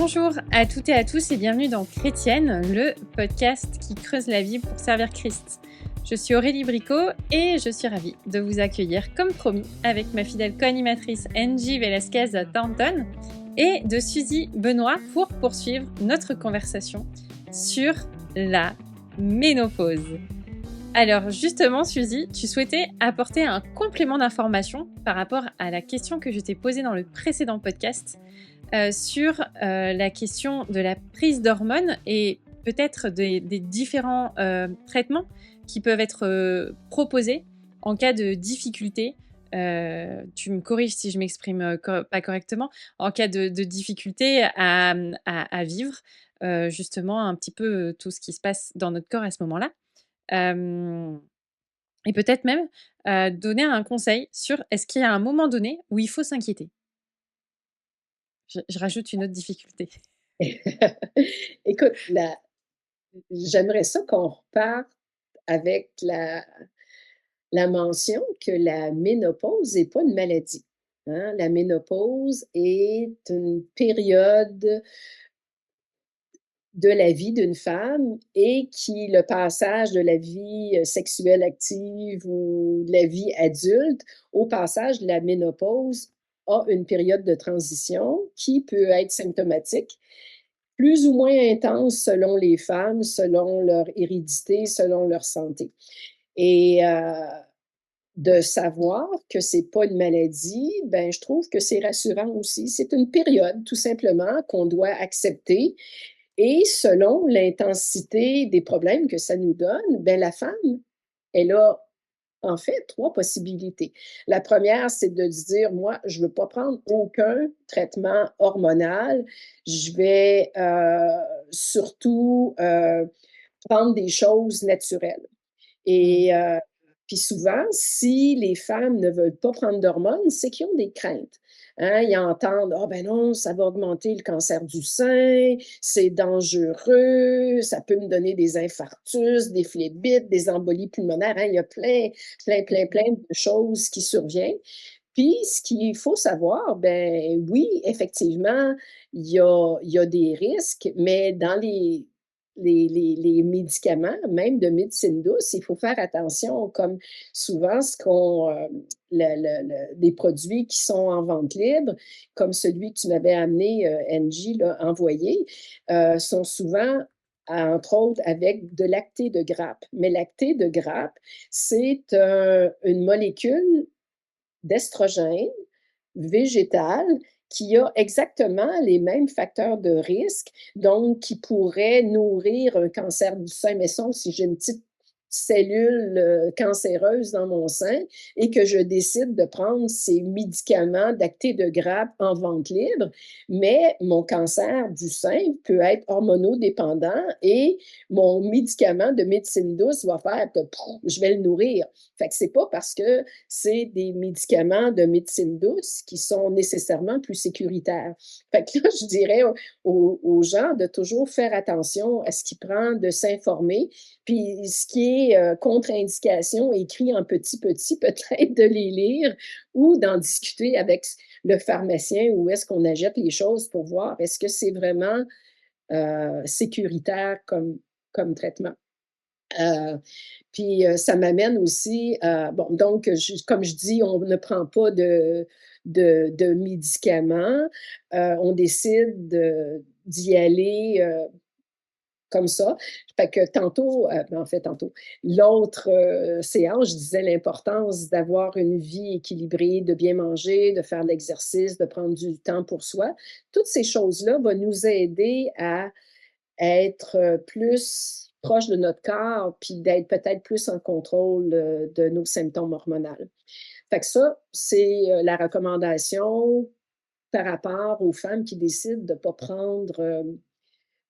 Bonjour à toutes et à tous et bienvenue dans Chrétienne, le podcast qui creuse la vie pour servir Christ. Je suis Aurélie Bricot et je suis ravie de vous accueillir comme promis avec ma fidèle co-animatrice Angie Velasquez Thornton et de Suzy Benoît pour poursuivre notre conversation sur la ménopause. Alors justement Suzy, tu souhaitais apporter un complément d'information par rapport à la question que je t'ai posée dans le précédent podcast sur la question de la prise d'hormones et peut-être des différents traitements qui peuvent être proposés en cas de difficulté. Tu me corriges si je m'exprime pas correctement. En cas de difficulté à vivre justement un petit peu tout ce qui se passe dans notre corps à ce moment-là. Et peut-être même donner un conseil sur est-ce qu'il y a un moment donné où il faut s'inquiéter. Je rajoute une autre difficulté. Écoute, j'aimerais ça qu'on reparte avec la mention que la ménopause n'est pas une maladie, hein. La ménopause est une période de la vie d'une femme et qui le passage de la vie, sexuelle active ou de la vie adulte au passage de la ménopause a une période de transition qui peut être symptomatique, plus ou moins intense selon les femmes, selon leur hérédité, selon leur santé. Et de savoir que c'est pas une maladie, ben, je trouve que c'est rassurant aussi. C'est une période, tout simplement, qu'on doit accepter et selon l'intensité des problèmes que ça nous donne, ben, la femme, elle a en fait 3 possibilités. La première, c'est de se dire: «Moi, je veux pas prendre aucun traitement hormonal. Je vais, surtout, prendre des choses naturelles». Mmh. Et puis souvent, si les femmes ne veulent pas prendre d'hormones, c'est qu'ils ont des craintes, hein. Ils entendent: «Ah ben non, ça va augmenter le cancer du sein, c'est dangereux, ça peut me donner des infarctus, des phlébites, des embolies pulmonaires», hein. Il y a plein de choses qui surviennent. Puis ce qu'il faut savoir, ben oui, effectivement, il y a des risques, mais dans les médicaments, même de médecine douce, il faut faire attention, comme souvent ce qu'on, des produits qui sont en vente libre, comme celui que tu m'avais amené, Angie, là, envoyé, sont souvent, entre autres, avec de lacté de grappe. Mais lacté de grappe, c'est une molécule d'estrogène végétal qui a exactement les mêmes facteurs de risque, donc qui pourrait nourrir un cancer du sein. Mais ça, si j'ai une petite cellule cancéreuse dans mon sein et que je décide de prendre ces médicaments d'acté de grappe en vente libre, mais mon cancer du sein peut être hormonodépendant et mon médicament de médecine douce va faire que je vais le nourrir. Fait que c'est pas parce que c'est des médicaments de médecine douce qui sont nécessairement plus sécuritaires. Fait que là, je dirais aux gens de toujours faire attention à ce qu'ils prennent, de s'informer, puis ce qui est contre-indication écrit en petit, petit, peut-être de les lire ou d'en discuter avec le pharmacien où est-ce qu'on achète les choses pour voir est-ce que c'est vraiment sécuritaire comme traitement. Heu, puis, ça m'amène aussi à bon, donc comme je dis, on ne prend pas de médicaments, on décide d'y aller, comme ça. Fait que tantôt, ben, en fait, tantôt, l'autre, séance, je disais l'importance d'avoir une vie équilibrée, de bien manger, de faire de l'exercice, de prendre du temps pour soi. Toutes ces choses-là vont nous aider à être, plus proche de notre corps, puis d'être peut-être plus en contrôle, de nos symptômes hormonaux. Fait que ça, c'est, la recommandation par rapport aux femmes qui décident de ne pas prendre,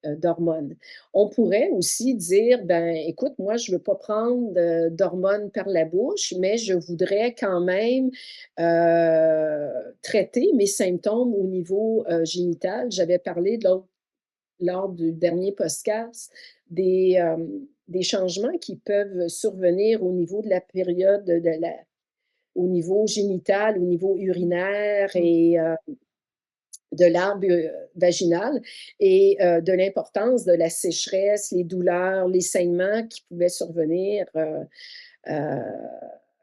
d'hormones. On pourrait aussi dire: «Ben, écoute, moi, je ne veux pas prendre, d'hormones par la bouche, mais je voudrais quand même, traiter mes symptômes au niveau, génital». J'avais parlé lors du dernier podcast des changements qui peuvent survenir au niveau de la période au niveau génital, au niveau urinaire Mmh. et de l'arbre vaginal et de l'importance de la sécheresse, les douleurs, les saignements qui pouvaient survenir euh,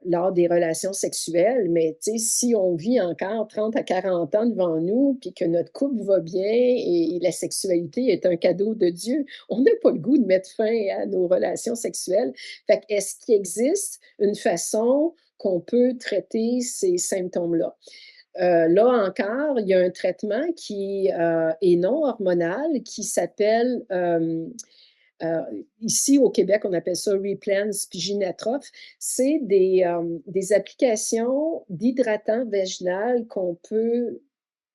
lors des relations sexuelles. Mais tu sais, si on vit encore 30 à 40 ans devant nous, puis que notre couple va bien et la sexualité est un cadeau de Dieu, on n'a pas le goût de mettre fin à nos relations sexuelles. Fait que est-ce qu'il existe une façon qu'on peut traiter ces symptômes-là? Là encore, il y a un traitement qui est non hormonal qui s'appelle, euh, ici au Québec, on appelle ça Replens Spiginatroph. C'est des applications d'hydratant vaginal qu'on peut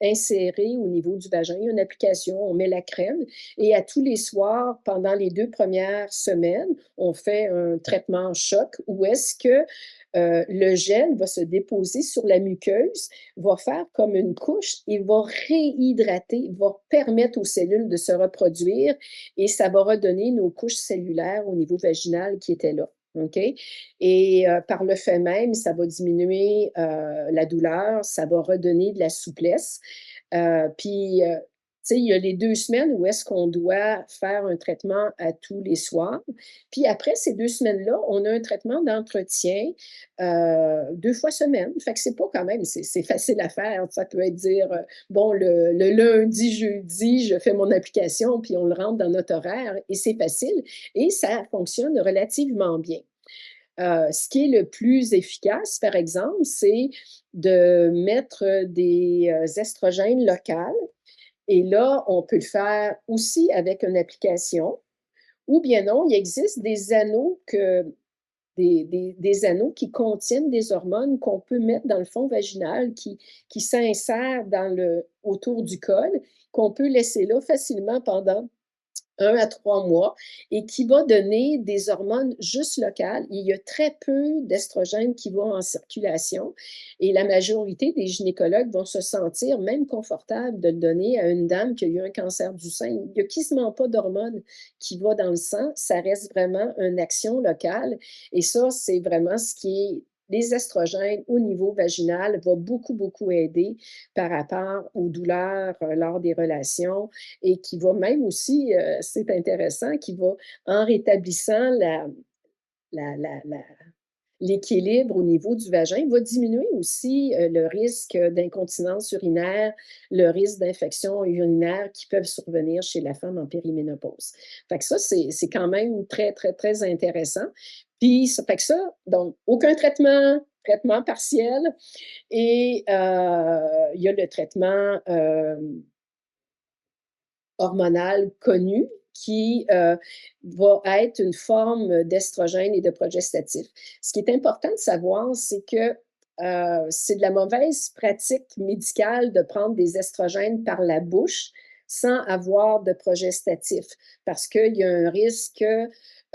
insérer au niveau du vagin. Il y a une application, on met la crème et à tous les soirs, pendant les 2 premières semaines, on fait un traitement choc où est-ce que le gel va se déposer sur la muqueuse, va faire comme une couche et va réhydrater, va permettre aux cellules de se reproduire et ça va redonner nos couches cellulaires au niveau vaginal qui étaient là. OK? Et par le fait même, ça va diminuer la douleur, ça va redonner de la souplesse. Puis, tu sais, il y a les 2 semaines où est-ce qu'on doit faire un traitement à tous les soirs. Puis après ces 2 semaines-là, on a un traitement d'entretien 2 fois semaine. Fait que c'est pas quand même, c'est facile à faire. Ça peut être dire, bon, le lundi, jeudi, je fais mon application, puis on le rentre dans notre horaire et c'est facile. Et ça fonctionne relativement bien. Ce qui est le plus efficace, par exemple, c'est de mettre des estrogènes locales. Et là, on peut le faire aussi avec une application. Ou bien non, il existe des anneaux des anneaux qui contiennent des hormones qu'on peut mettre dans le fond vaginal, qui s'insèrent autour du col, qu'on peut laisser là facilement pendant 1 à 3 mois et qui va donner des hormones juste locales. Il y a très peu d'estrogènes qui vont en circulation et la majorité des gynécologues vont se sentir même confortables de le donner à une dame qui a eu un cancer du sein. Il n'y a quasiment pas d'hormones qui va dans le sang. Ça reste vraiment une action locale et ça, c'est vraiment ce qui est les estrogènes au niveau vaginal va beaucoup, beaucoup aider par rapport aux douleurs lors des relations et qui va même aussi, c'est intéressant, qui va, en rétablissant l'équilibre au niveau du vagin, va diminuer aussi le risque d'incontinence urinaire, le risque d'infection urinaire qui peuvent survenir chez la femme en périménopause. Fait que ça, c'est quand même très, très, très intéressant. Puis, ça fait que ça, donc, aucun traitement partiel, et il y a le traitement hormonal connu qui va être une forme d'estrogène et de progestatif. Ce qui est important de savoir, c'est que c'est de la mauvaise pratique médicale de prendre des estrogènes par la bouche sans avoir de progestatif, parce qu'il y a un risque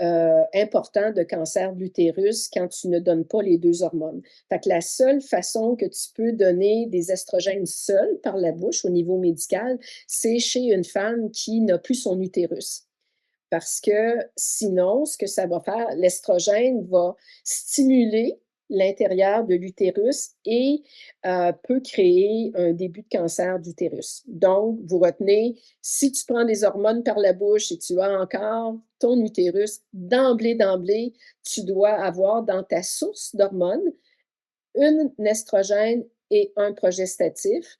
important de cancer de l'utérus quand tu ne donnes pas les 2 hormones. Fait que la seule façon que tu peux donner des estrogènes seuls par la bouche au niveau médical, c'est chez une femme qui n'a plus son utérus. Parce que sinon, ce que ça va faire, l'estrogène va stimuler l'intérieur de l'utérus et peut créer un début de cancer d'utérus. Donc, vous retenez, si tu prends des hormones par la bouche et tu as encore ton utérus, d'emblée, tu dois avoir dans ta source d'hormones une estrogène et un progestatif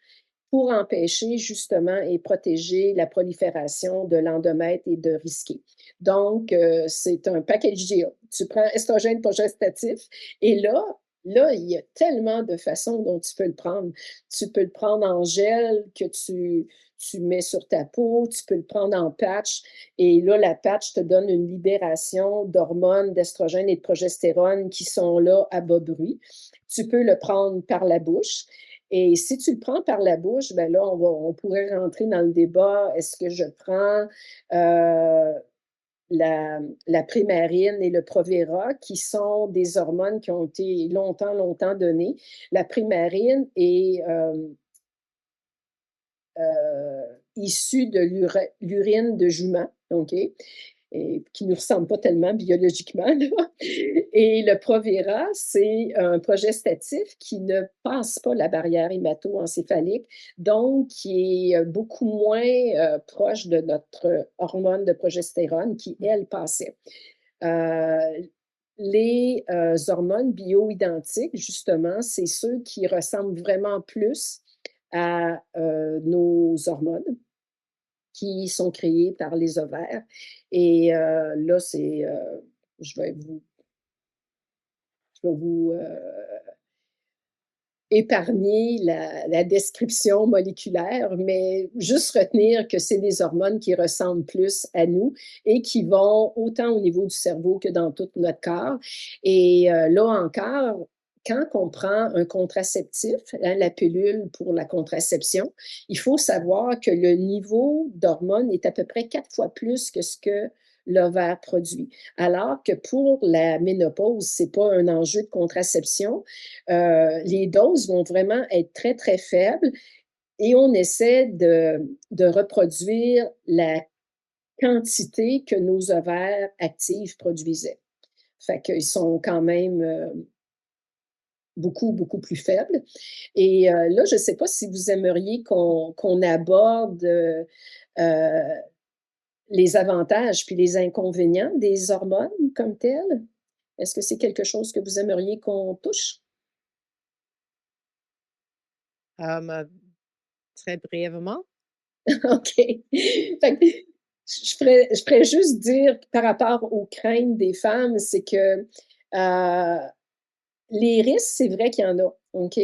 pour empêcher justement et protéger la prolifération de l'endomètre et de risquer. Donc, c'est un package deal. Tu prends estrogène progestatif et là, il y a tellement de façons dont tu peux le prendre. Tu peux le prendre en gel que tu mets sur ta peau, tu peux le prendre en patch et là, la patch te donne une libération d'hormones, d'estrogène et de progestérone qui sont là à bas bruit. Tu peux le prendre par la bouche. Et si tu le prends par la bouche, ben là, on pourrait rentrer dans le débat, est-ce que je prends la Primarine et le Provera, qui sont des hormones qui ont été longtemps, longtemps données. La Primarine est issue de l'urine de jument, OK? et qui ne nous ressemble pas tellement biologiquement, là. Et le Provera, c'est un progestatif qui ne passe pas la barrière hémato-encéphalique, donc qui est beaucoup moins proche de notre hormone de progestérone qui, elle, passait. Euh, les hormones bioidentiques, justement, c'est ceux qui ressemblent vraiment plus à nos hormones qui sont créées par les ovaires. Et là, je vais vous, je vais vous épargner la description moléculaire, mais juste retenir que c'est des hormones qui ressemblent plus à nous et qui vont autant au niveau du cerveau que dans tout notre corps. Et là encore, quand on prend un contraceptif, hein, la pilule pour la contraception, il faut savoir que le niveau d'hormones est à peu près 4 fois plus que ce que l'ovaire produit. Alors que pour la ménopause, c'est pas un enjeu de contraception. Les doses vont vraiment être très, très faibles et on essaie de reproduire la quantité que nos ovaires actifs produisaient. Fait qu'ils sont quand même beaucoup, beaucoup plus faibles. Et là, je ne sais pas si vous aimeriez qu'on aborde les avantages puis les inconvénients des hormones comme telles. Est-ce que c'est quelque chose que vous aimeriez qu'on touche? Euh, Très brièvement. OK. Fait que je ferais juste dire par rapport aux craintes des femmes, c'est que les risques, c'est vrai qu'il y en a. OK?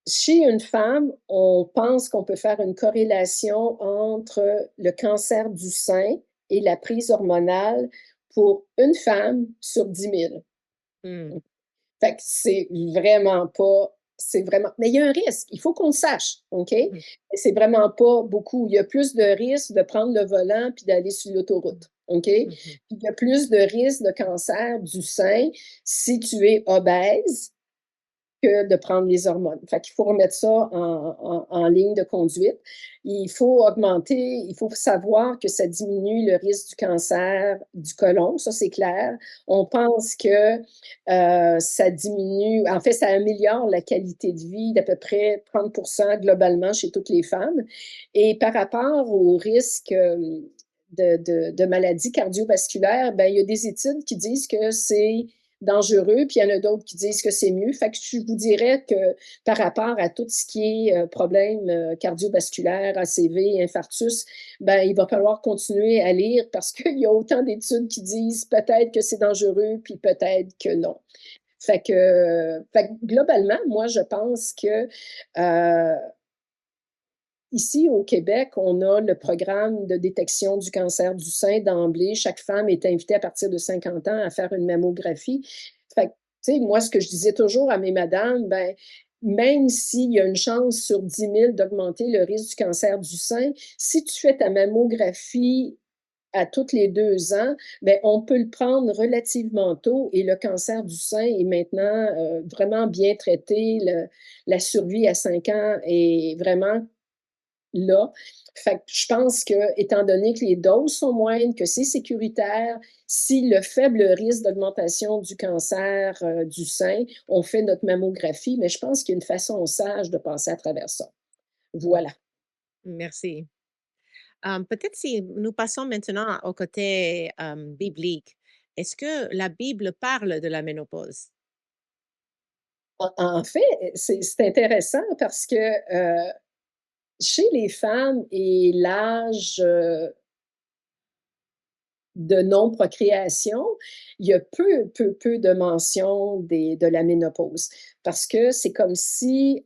Chez une femme, on pense qu'on peut faire une corrélation entre le cancer du sein et la prise hormonale pour une femme sur 10 000. Hmm. Fait que c'est vraiment, mais il y a un risque, il faut qu'on le sache, OK? Mhm. C'est vraiment pas beaucoup. Il y a plus de risques de prendre le volant puis d'aller sur l'autoroute, OK? Puis Mhm. il y a plus de risques de cancer du sein si tu es obèse que de prendre les hormones. Fait qu'il faut remettre ça en ligne de conduite. Il faut augmenter, il faut savoir que ça diminue le risque du cancer du côlon, ça c'est clair. On pense que ça diminue, en fait, ça améliore la qualité de vie d'à peu près 30% globalement chez toutes les femmes. Et par rapport au risque de maladies cardiovasculaires, ben, il y a des études qui disent que c'est dangereux, puis il y en a d'autres qui disent que c'est mieux. Fait que je vous dirais que par rapport à tout ce qui est problème cardiovasculaire, ACV, infarctus, ben, il va falloir continuer à lire parce qu'il y a autant d'études qui disent peut-être que c'est dangereux, puis peut-être que non. Fait que globalement, moi, je pense que ici, au Québec, on a le programme de détection du cancer du sein d'emblée. Chaque femme est invitée à partir de 50 ans à faire une mammographie. Fait que, tu sais, moi, ce que je disais toujours à mes madames, ben, même s'il y a une chance sur 10 000 d'augmenter le risque du cancer du sein, si tu fais ta mammographie à toutes les 2 ans, ben, on peut le prendre relativement tôt et le cancer du sein est maintenant vraiment bien traité. La survie à 5 ans est vraiment là. Fait que je pense que, étant donné que les doses sont moindres, que c'est sécuritaire, si le faible risque d'augmentation du cancer du sein, on fait notre mammographie, mais je pense qu'il y a une façon sage de passer à travers ça. Voilà. Merci. Peut-être si nous passons maintenant au côté biblique. Est-ce que la Bible parle de la ménopause? En fait, c'est intéressant parce que chez les femmes et l'âge de non-procréation, il y a peu de mention de la ménopause. Parce que c'est comme si,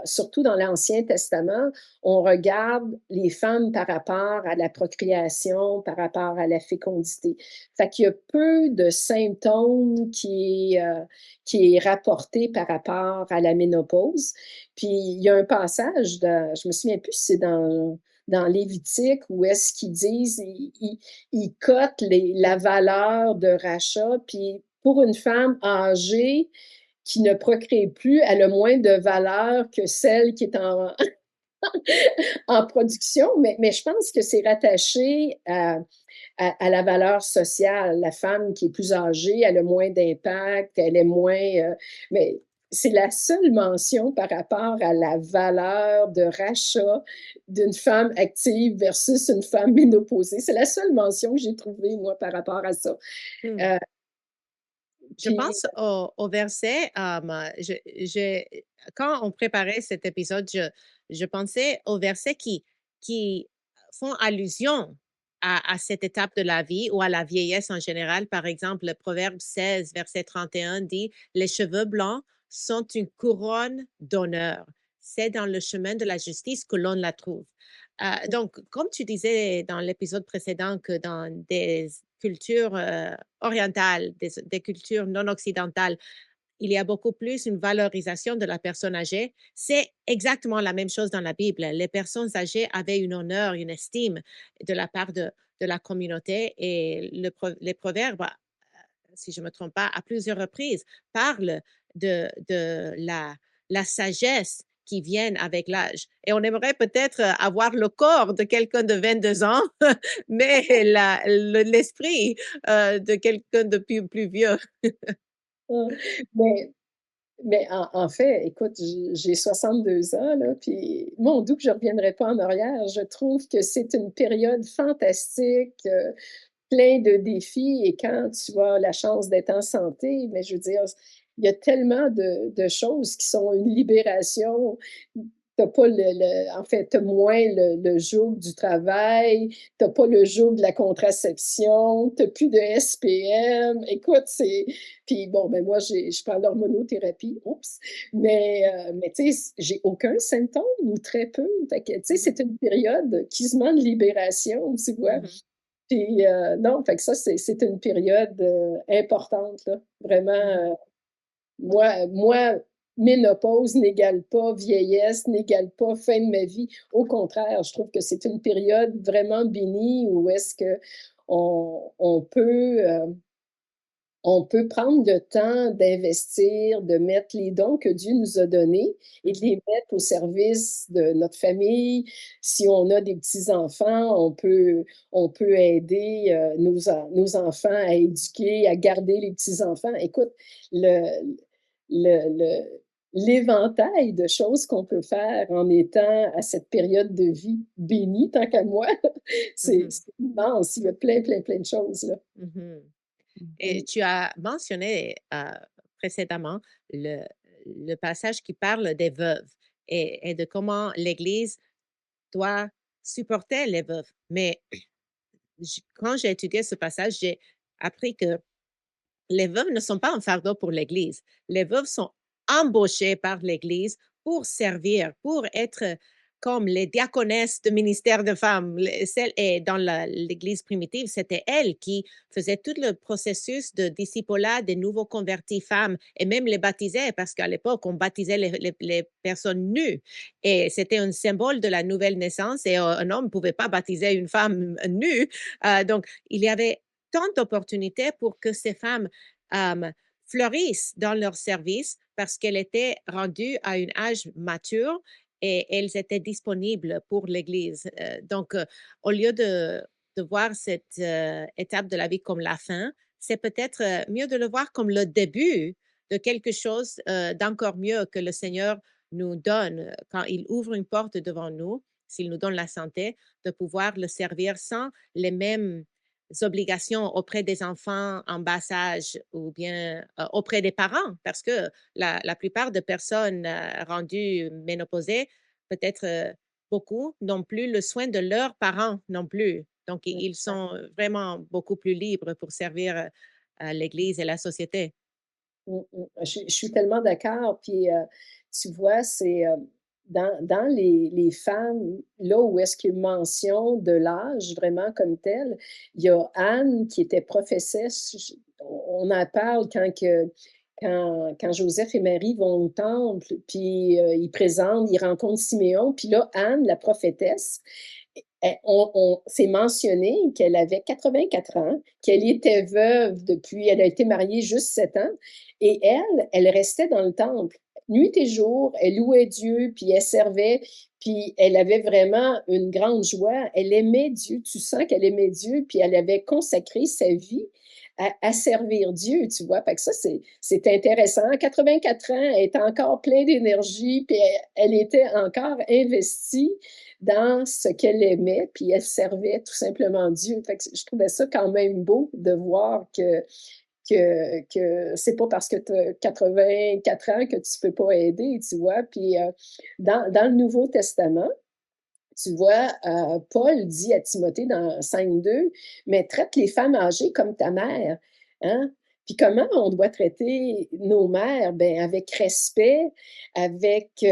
surtout dans l'Ancien Testament, on regarde les femmes par rapport à la procréation, par rapport à la fécondité. Fait qu'il y a peu de symptômes qui est rapporté par rapport à la ménopause. Puis il y a un passage, je me souviens plus si c'est dans Lévitique, où est-ce qu'ils disent, ils cotent la valeur de rachat, puis pour une femme âgée qui ne procrée plus, elle a moins de valeur que celle qui est en production, mais je pense que c'est rattaché à à la valeur sociale. La femme qui est plus âgée, elle a moins d'impact, elle est moins... mais c'est la seule mention par rapport à la valeur de rachat d'une femme active versus une femme ménopausée. C'est la seule mention que j'ai trouvée, moi, par rapport à ça. Hmm. Euh, Je puis, pense au verset, quand on préparait cet épisode, je pensais aux versets qui font allusion à cette étape de la vie ou à la vieillesse en général. Par exemple, le Proverbe 16, verset 31 dit, les cheveux blancs sont une couronne d'honneur. C'est dans le chemin de la justice que l'on la trouve. Donc, comme tu disais dans l'épisode précédent, que dans des cultures orientales, des cultures non occidentales, il y a beaucoup plus une valorisation de la personne âgée. C'est exactement la même chose dans la Bible. Les personnes âgées avaient une honneur, une estime de la part de la communauté et les proverbes, si je ne me trompe pas, à plusieurs reprises, parlent de la sagesse qui vient avec l'âge. Et on aimerait peut-être avoir le corps de quelqu'un de 22 ans, mais l'esprit de quelqu'un de plus vieux. mais Mais en fait, écoute, j'ai 62 ans, là, puis mon Dieu que je ne reviendrai pas en arrière. Je trouve que c'est une période fantastique, plein de défis. Et quand tu as la chance d'être en santé, mais je veux dire, il y a tellement de choses qui sont une libération. T'as pas en fait, t'as moins le joug du travail, t'as pas le joug de la contraception, t'as plus de SPM. Écoute, c'est... Puis bon, ben moi, je prends l'hormonothérapie, oups, mais tu sais, j'ai aucun symptôme ou très peu. Fait que, tu sais, Mhm, c'est une période quasiment de libération, tu vois. mhm, Puis non, fait que ça, c'est une période importante, là. Vraiment, mhm, moi, ménopause n'égale pas vieillesse, n'égale pas fin de ma vie. Au contraire, je trouve que c'est une période vraiment bénie où est-ce que on peut, on peut prendre le temps d'investir, de mettre les dons que Dieu nous a donnés et de mhm, les mettre au service de notre famille. Si on a des petits-enfants, on peut aider nos enfants à éduquer, à garder les petits-enfants. Écoute, le, l'éventail de choses qu'on peut faire en étant à cette période de vie bénie, tant qu'à moi, mhm, c'est immense. Il y a plein, plein, plein de choses, là. mhm. Et Mhm. tu as mentionné précédemment le passage qui parle des veuves et de comment l'Église doit supporter les veuves. Mais quand j'ai étudié ce passage, j'ai appris que les veuves ne sont pas un fardeau pour l'Église. Les veuves sont embauchées par l'Église pour servir, pour être comme les diaconesses de ministère de femmes. Et dans l'Église primitive, c'était elles qui faisaient tout le processus de discipulat des nouveaux convertis femmes et même les baptisaient parce qu'à l'époque, on baptisait les personnes nues et c'était un symbole de la nouvelle naissance et un homme ne pouvait pas baptiser une femme nue. Donc, il y avait tant d'opportunités pour que ces femmes fleurissent dans leur service parce qu'elles étaient rendues à un âge mature et elles étaient disponibles pour l'Église. Donc, au lieu de voir cette étape de la vie comme la fin, c'est peut-être mieux de le voir comme le début de quelque chose d'encore mieux que le Seigneur nous donne quand il ouvre une porte devant nous, s'il nous donne la santé, de pouvoir le servir sans les mêmes obligations auprès des enfants en bas âge ou bien auprès des parents, parce que la plupart de personnes rendues ménopausées, peut-être beaucoup, n'ont plus le soin de leurs parents non plus. Donc, ils sont vraiment beaucoup plus libres pour servir l'Église et la société. Je suis tellement d'accord. Puis, tu vois, c'est dans les femmes, là où est-ce qu'il y a mention de l'âge vraiment comme tel, il y a Anne qui était prophétesse. On en parle quand Joseph et Marie vont au temple, puis ils rencontrent Siméon. Puis là, Anne, la prophétesse, c'est mentionné qu'elle avait 84 ans, qu'elle était veuve depuis, elle a été mariée juste 7 ans, et elle restait dans le temple. nuit et jour, elle louait Dieu, puis elle servait, puis elle avait vraiment une grande joie. Elle aimait Dieu. Tu sens qu'elle aimait Dieu, puis elle avait consacré sa vie à servir Dieu, tu vois. Fait que ça, c'est intéressant. À 84 ans, elle était encore pleine d'énergie, puis elle était encore investie dans ce qu'elle aimait, puis elle servait tout simplement Dieu. Fait que je trouvais ça quand même beau de voir que c'est pas parce que tu as 84 ans que tu peux pas aider, tu vois. Puis dans le Nouveau Testament, tu vois, Paul dit à Timothée dans 5:2, mais traite les femmes âgées comme ta mère. Hein? Puis comment on doit traiter nos mères? Ben, avec respect, avec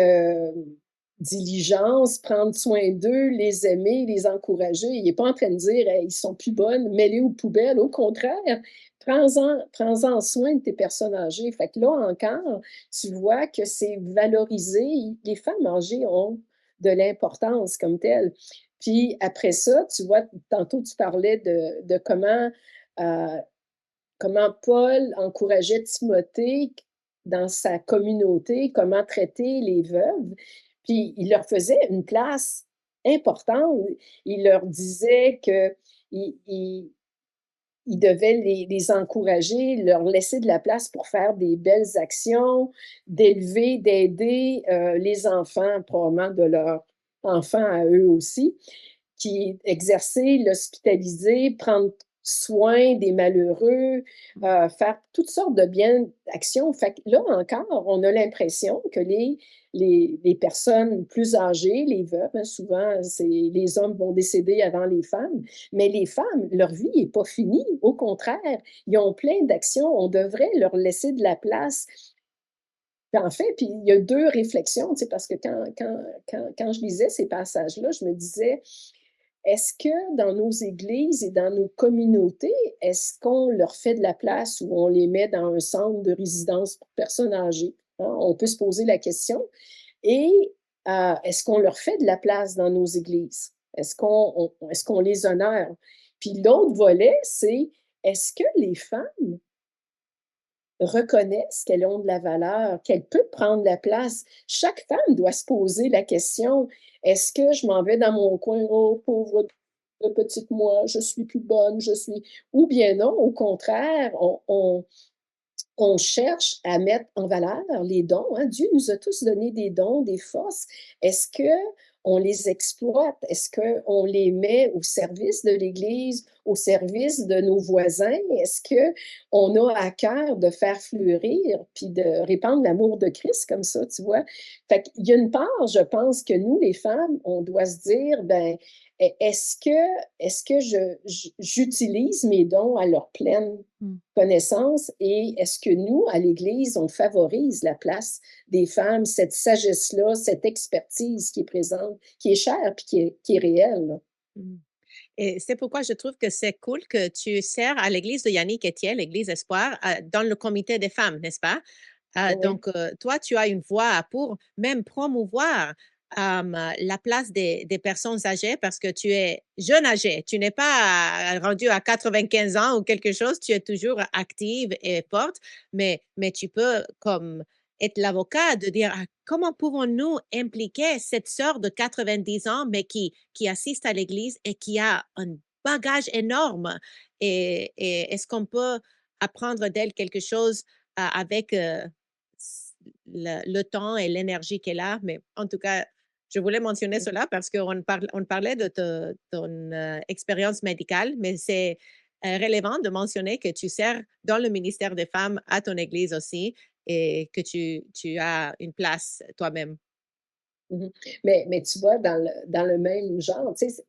diligence, prendre soin d'eux, les aimer, les encourager. Il n'est pas en train de dire hey, ils sont plus bonnes, mets-les aux poubelles. Au contraire, prends-en soin de tes personnes âgées. Fait que là encore, tu vois que c'est valorisé. Les femmes âgées ont de l'importance comme telle. Puis après ça, tu vois, tantôt tu parlais de comment Paul encourageait Timothée dans sa communauté, comment traiter les veuves. Puis il leur faisait une place importante. Il leur disait que il devait les encourager, leur laisser de la place pour faire des belles actions, d'élever, d'aider les enfants, probablement de leurs enfants à eux aussi, qui exercer, l'hospitaliser, prendre soin des malheureux, faire toutes sortes de bien actions. Fait que là encore, on a l'impression que les personnes plus âgées, les veuves, hein, souvent, les hommes vont décéder avant les femmes, mais les femmes, leur vie n'est pas finie. Au contraire, ils ont plein d'actions. On devrait leur laisser de la place. Puis en fait, puis il y a deux réflexions, tu sais, parce que quand je lisais ces passages-là, je me disais, est-ce que dans nos églises et dans nos communautés, est-ce qu'on leur fait de la place ou on les met dans un centre de résidence pour personnes âgées? Hein? On peut se poser la question. Et est-ce qu'on leur fait de la place dans nos églises? Est-ce qu'on les honore? Puis l'autre volet, c'est est-ce que les femmes reconnaissent qu'elles ont de la valeur, qu'elles peuvent prendre la place? Chaque femme doit se poser la question, est-ce que je m'en vais dans mon coin, oh pauvre petite moi, je suis plus bonne, je suis... Ou bien non, au contraire, on cherche à mettre en valeur les dons. Hein. Dieu nous a tous donné des dons, des forces. Est-ce que on les exploite? Est-ce qu'on les met au service de l'Église, au service de nos voisins? Est-ce qu'on a à cœur de faire fleurir puis de répandre l'amour de Christ comme ça, tu vois? Fait qu'il y a une part, je pense, que nous, les femmes, on doit se dire, ben, est-ce que j'utilise mes dons à leur pleine connaissance et est-ce que nous, à l'Église, on favorise la place des femmes, cette sagesse-là, cette expertise qui est présente, qui est chère puis qui est réelle? Là. Mmh. Et c'est pourquoi je trouve que c'est cool que tu sers à l'église de Yannick Etienne, l'église Espoir, dans le comité des femmes, n'est-ce pas? Oui, Donc, toi, tu as une voix pour même promouvoir la place des personnes âgées parce que tu es jeune âgé. Tu n'es pas rendu à 95 ans ou quelque chose. Tu es toujours active et forte, mais tu peux comme être l'avocat de dire comment pouvons-nous impliquer cette sœur de 90 ans, mais qui assiste à l'église et qui a un bagage énorme. Et est-ce qu'on peut apprendre d'elle quelque chose avec le temps et l'énergie qu'elle a. Mais en tout cas, je voulais mentionner cela parce on parlait de ton expérience médicale, mais c'est relevant de mentionner que tu sers dans le ministère des femmes à ton église aussi et que tu as une place toi-même. mhm. Mais tu vois, dans le même genre, tu sais,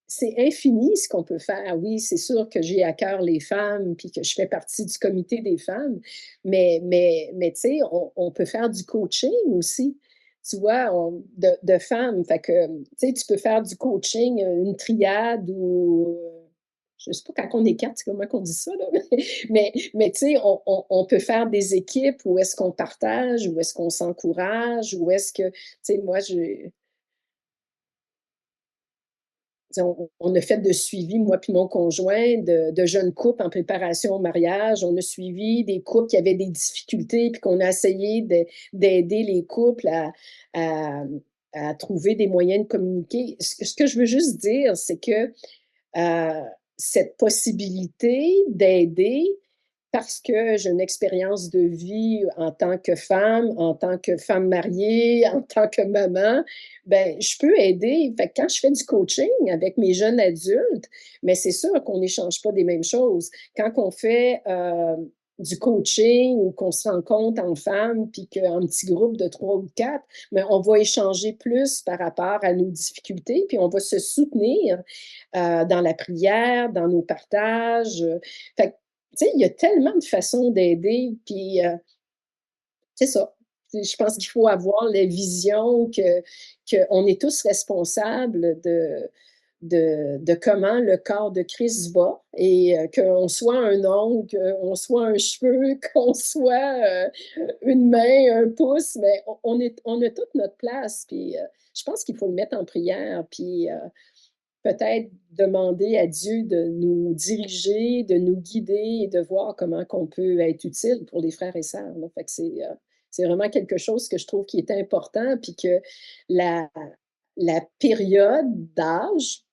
c'est infini ce qu'on peut faire. Oui, c'est sûr que j'ai à cœur les femmes, puis que je fais partie du comité des femmes, mais tu sais, on peut faire du coaching aussi. Tu vois, de femmes. Fait que, tu sais, tu peux faire du coaching, une triade ou, je sais pas, quand on est quatre, c'est comment qu'on dit ça, là. Mais tu sais, on peut faire des équipes où est-ce qu'on partage, où est-ce qu'on s'encourage, où est-ce que, tu sais, moi, je, on a fait de suivi, moi puis mon conjoint, de jeunes couples en préparation au mariage. On a suivi des couples qui avaient des difficultés, puis qu'on a essayé d'aider les couples à, à trouver des moyens de communiquer. Ce que je veux juste dire, c'est que euh, cette possibilité d'aider, parce que j'ai une expérience de vie en tant que femme mariée, en tant que maman, ben je peux aider. Fait que quand je fais du coaching avec mes jeunes adultes, mais c'est sûr qu'on n'échange pas des mêmes choses. Quand on fait du coaching ou qu'on se rencontre en femmes, puis qu'en petit groupe de 3 ou 4, mais on va échanger plus par rapport à nos difficultés, puis on va se soutenir dans la prière, dans nos partages. Fait que, tu sais, il y a tellement de façons d'aider, puis c'est ça. Je pense qu'il faut avoir la vision qu'on est tous responsables de comment le corps de Christ va et qu'on soit un ongle, qu'on soit un cheveu, qu'on soit une main, un pouce, mais on a toute notre place. Puis je pense qu'il faut le mettre en prière, puis peut-être demander à Dieu de nous diriger, de nous guider et de voir comment qu'on peut être utile pour les frères et sœurs. Là. Fait que c'est vraiment quelque chose que je trouve qui est important, puis que la, la période d'âge,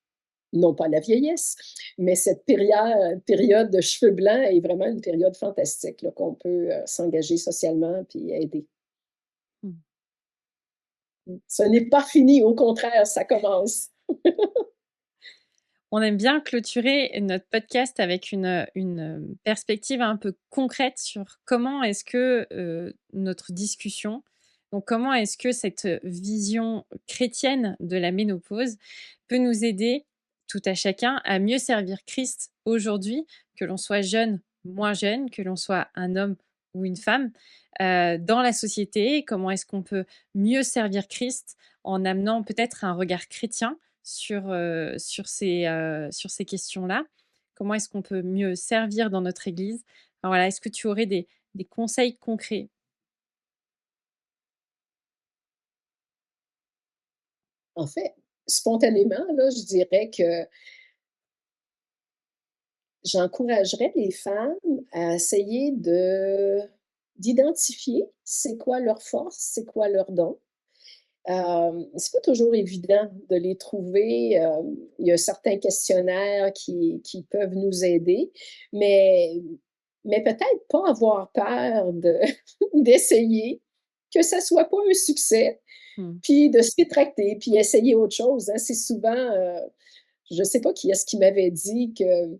non pas la vieillesse, mais cette période de cheveux blancs est vraiment une période fantastique là, qu'on peut s'engager socialement puis aider. Hmm. Ce n'est pas fini, au contraire, ça commence. On aime bien clôturer notre podcast avec une perspective un peu concrète sur comment est-ce que notre discussion, donc comment est-ce que cette vision chrétienne de la ménopause peut nous aider, tout à chacun, à mieux servir Christ aujourd'hui, que l'on soit jeune, moins jeune, que l'on soit un homme ou une femme, dans la société. Comment est-ce qu'on peut mieux servir Christ en amenant peut-être un regard chrétien sur ces questions-là. Comment est-ce qu'on peut mieux servir dans notre Église? Enfin, voilà, est-ce que tu aurais des conseils concrets? En fait, spontanément, là, je dirais que j'encouragerais les femmes à essayer d'identifier c'est quoi leur force, c'est quoi leur don. C'est pas toujours évident de les trouver. Il y a certains questionnaires qui peuvent nous aider, mais, mais peut-être pas avoir peur d'essayer, que ça soit pas un succès, Mmh. puis de se rétracter, puis essayer autre chose. Hein. C'est souvent, je sais pas qui est-ce qui m'avait dit que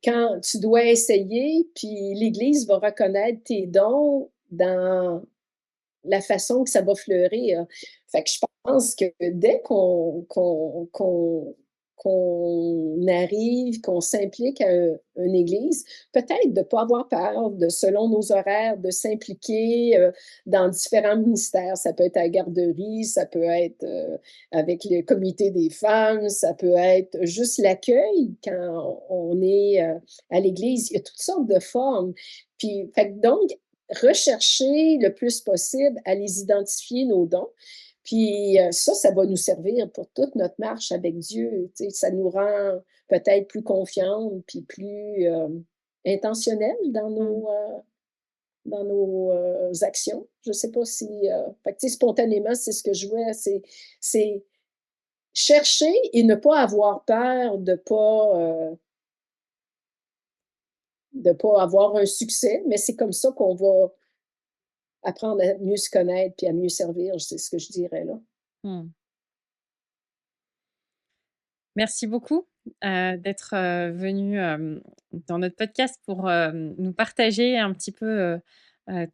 quand tu dois essayer, puis l'Église va reconnaître tes dons dans la façon que ça va fleurir. Fait que je pense que dès qu'on arrive, qu'on s'implique à une église, peut-être de ne pas avoir peur de, selon nos horaires, de s'impliquer dans différents ministères. Ça peut être à la garderie, ça peut être avec le comité des femmes, ça peut être juste l'accueil quand on est à l'église. Il y a toutes sortes de formes. Puis, fait que donc, rechercher le plus possible à les identifier, nos dons. Puis ça va nous servir pour toute notre marche avec Dieu. Tu sais, ça nous rend peut-être plus confiantes, puis plus intentionnelles Mmh. dans nos actions. Je ne sais pas si... fait que, tu sais, spontanément, c'est ce que je vois, c'est chercher et ne pas avoir peur de pas avoir un succès, mais c'est comme ça qu'on va apprendre à mieux se connaître puis à mieux servir, c'est ce que je dirais là. Mmh. Merci beaucoup, d'être, venu, dans notre podcast pour, nous partager un petit peu,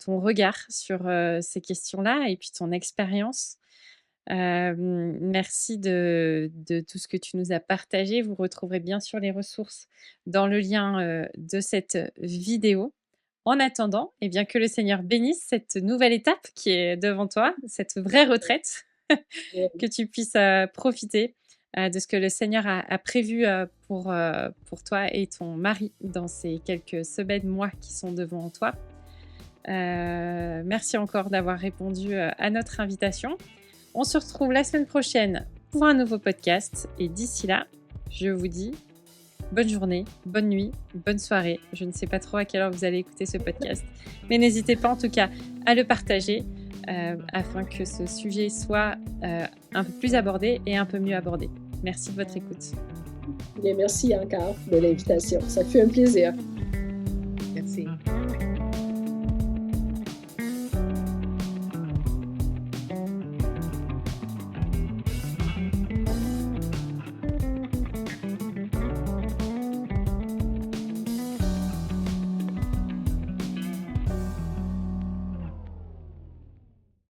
ton regard sur, ces questions-là et puis ton expérience. Merci de tout ce que tu nous as partagé. Vous retrouverez bien sûr les ressources dans le lien, de cette vidéo. En attendant, eh bien, que le Seigneur bénisse cette nouvelle étape qui est devant toi, cette vraie retraite, que tu puisses, profiter, de ce que le Seigneur a prévu, pour toi et ton mari dans ces quelques semaines, mois qui sont devant toi. Merci encore d'avoir répondu, à notre invitation. On se retrouve la semaine prochaine pour un nouveau podcast. Et d'ici là, je vous dis bonne journée, bonne nuit, bonne soirée. Je ne sais pas trop à quelle heure vous allez écouter ce podcast, mais n'hésitez pas en tout cas à le partager afin que ce sujet soit un peu plus abordé et un peu mieux abordé. Merci de votre écoute. Bien, merci encore de l'invitation. Ça fait un plaisir. Merci.